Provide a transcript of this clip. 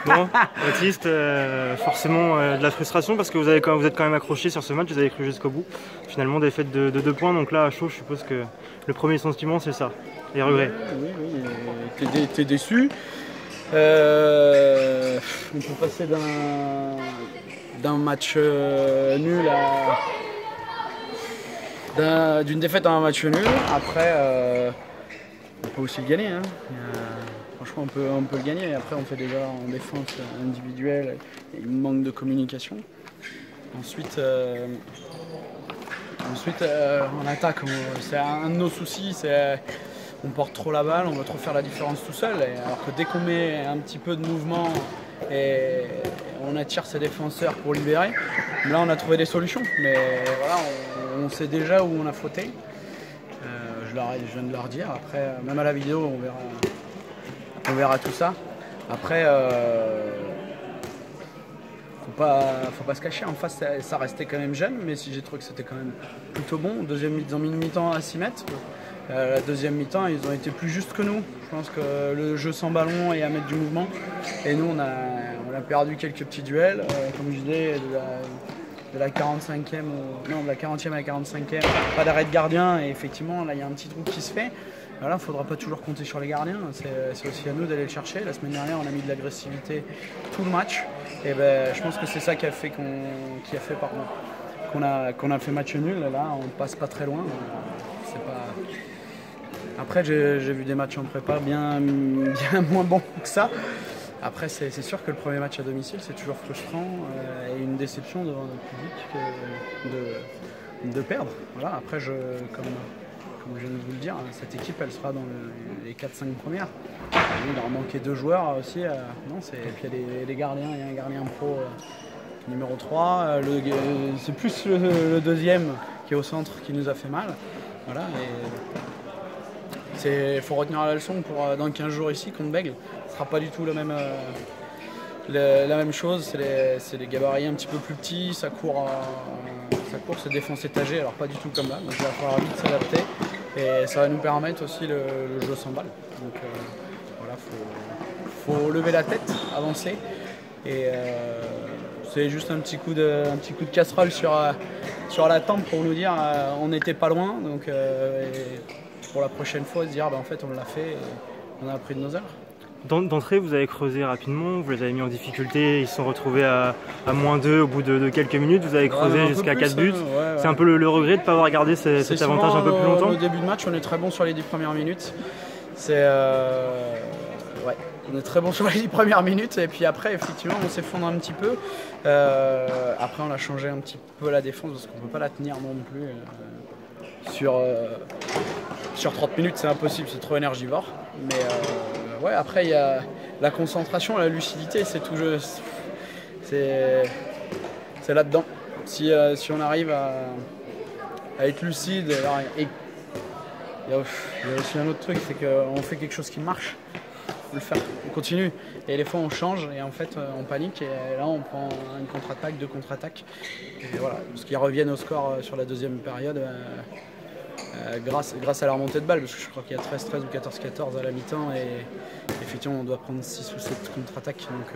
Bon, Baptiste, forcément de la frustration parce que vous êtes quand même accroché sur ce match, vous avez cru jusqu'au bout. Finalement, défaite de 2 points, donc là, à chaud, je suppose que le premier sentiment, c'est ça, les regrets. Oui, t'es déçu. On peut passer d'un match nul d'une défaite à un match nul. Après, on peut aussi le gagner. Hein. Franchement, on peut le gagner. Après, on fait déjà en défense individuelle. Il manque de communication. Ensuite, en attaque, c'est un de nos soucis. On porte trop la balle, on veut trop faire la différence tout seul. Alors que dès qu'on met un petit peu de mouvement et on attire ses défenseurs pour libérer, là on a trouvé des solutions. Mais voilà, on sait déjà où on a fauté. Je viens de leur dire. Après, même à la vidéo, on verra tout ça. Après, faut pas se cacher. En face, ça restait quand même jeune, mais si j'ai trouvé que c'était quand même plutôt bon. Ils ont mis une mi-temps à 6 mètres. La deuxième mi-temps, ils ont été plus justes que nous. Je pense que le jeu sans ballon et à mettre du mouvement. Et nous, on a perdu quelques petits duels. Comme je disais, de la 45e de la 40e à la 45e, pas d'arrêt de gardien. Et effectivement, là, il y a un petit trou qui se fait. Voilà, il ne faudra pas toujours compter sur les gardiens. C'est aussi à nous d'aller le chercher. La semaine dernière, on a mis de l'agressivité tout le match. Et ben, je pense que c'est ça qui a fait qu'on a fait match nul. Là, on passe pas très loin. C'est pas... Après, j'ai vu des matchs en prépa bien moins bons que ça. Après, c'est sûr que le premier match à domicile, c'est toujours frustrant et une déception devant notre public de perdre. Voilà. Après, comme je viens de vous le dire, cette équipe, elle sera dans les 4-5 premières. Il leur manquait 2 joueurs aussi. Et puis il y a les gardiens, il y a un gardien pro numéro 3. C'est plus le deuxième qui est au centre qui nous a fait mal. Voilà. Il faut retenir la leçon pour dans 15 jours ici contre Bègle. Ce ne sera pas du tout la même chose. C'est des gabarits un petit peu plus petits, ça court, c'est défense étagée, alors pas du tout comme là. Donc il va falloir vite s'adapter et ça va nous permettre aussi le jeu sans balle. Donc voilà, faut lever la tête, avancer. Et c'est juste un petit coup de casserole sur la tempe pour nous dire on n'était pas loin. Donc pour la prochaine fois, se dire en fait on l'a fait et on a appris de nos erreurs. D'entrée, vous avez creusé rapidement, vous les avez mis en difficulté, ils se sont retrouvés à -2 au bout de quelques minutes, vous avez creusé jusqu'à 4 buts. Ouais. C'est un peu le regret de ne pas avoir gardé cet avantage un peu plus longtemps. Au début de match, on est très bon sur les 10 premières minutes. On est très bon sur les 10 premières minutes et puis après, effectivement, on s'effondre un petit peu. Après, on a changé un petit peu la défense parce qu'on ne peut pas la tenir non plus. Sur 30 minutes, c'est impossible, c'est trop énergivore. Mais après, il y a la concentration, la lucidité, c'est tout jeu. C'est là-dedans. Si on arrive à être lucide, et il y a aussi un autre truc, c'est qu'on fait quelque chose qui marche. On le fait, on continue. Et des fois, on change et en fait, on panique. Et là, on prend une contre-attaque, 2 contre-attaques. Et voilà, parce qu'ils reviennent au score sur la deuxième période. Grâce à la remontée de balle, parce que je crois qu'il y a 13-13 ou 14-14 à la mi-temps et effectivement on doit prendre 6 ou 7 contre-attaques. Donc